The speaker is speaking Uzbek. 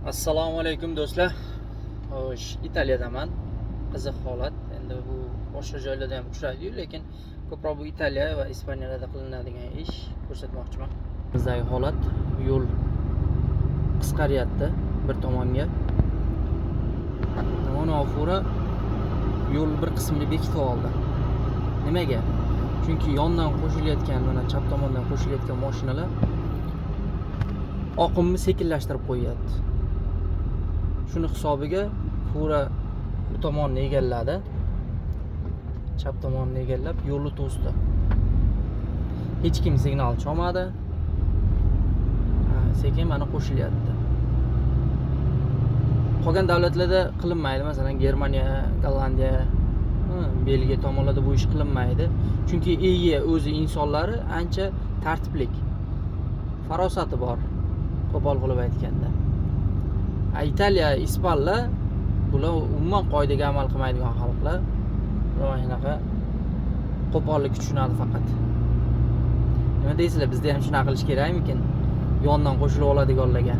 Assalomu alaykum do'stlar. Xo'sh, Italiyadaman. Qiziq holat. Endi bu boshqa joylarda ham uchraydi, lekin ko'proq bu Italiya va Ispaniyada qilinadigan ish ko'rsatmoqchiman. Bizdagi holat, yo'l qisqaryapti bir tomonga. Mana ofura yo'l bir qismini bekitib oldi. Nimaga? Chunki yondan qo'shilayotgan, mana chap tomondan qo'shilayotgan mashinalar oqimni sekinlashtirib qo'yapti. Shuni hisobiga fura bu tomonni egalladi. Chap tomonni egallab yo'lni to'sdi. Hech kim signal chalmadi. Sekin mana qo'shilyapti. Qolgan davlatlarda qilinmaydi, masalan Germaniya, Gollandiya, Belgiya tomonlarda bu ish qilinmaydi. Chunki o'zi insonlari ancha tartiblik, farosati bor, qo'pol qilib aytganda. Italiya, ispanlar bular umuman qoidaga amal qilmaydigan xalqlar. Mana shunaqa qo'pollik tushunadi faqat. Nima deysizlar, bizda ham shunaqa qilish kerakmikin? Yondan qo'shilib oladiganlarga.